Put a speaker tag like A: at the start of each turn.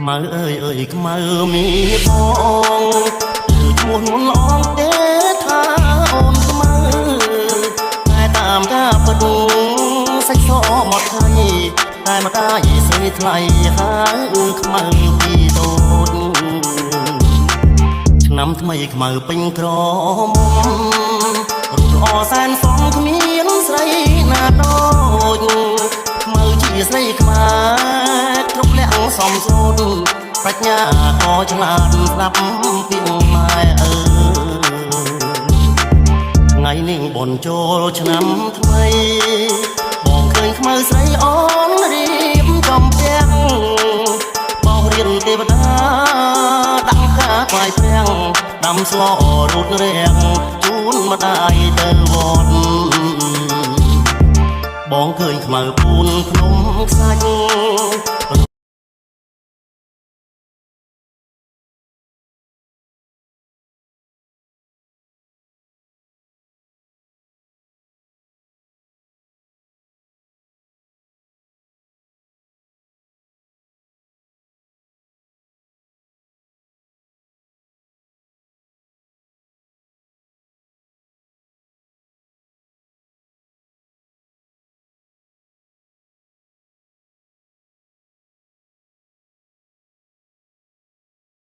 A: មើអើយអើយខ្មៅមានបងគឺឈ្មោះនួនអងទេថាអូនខ្មៅតែតាមការបដុងសាច់សមកថៃតែមកតាយស្រីថ្លៃហើយខ្មៅពីតូចឆ្នាំថ្មីខ្មៅពេញក្រមុំរូបល្អសែនសំគ្មានស្រីណាដូចខ្មៅជាស្រីខ្មែរគ្រប់លក្ខសំសូនប្រាជ្ញាក៏ឆ្លាតស្ដាប់ពីម៉ែអើថ្ងៃនេះបនចូលឆ្នាំថ្មីបងឃើញខ្មៅស្រីអូនរៀបចំពាំងបងរៀនទេវតាដាក់ការខ្វាយព្រាំងដាំស្លរូតរាំងជូនម្ដាយទៅវត្តបងឃើញខ្មៅពូនភ្នំខ្សាច់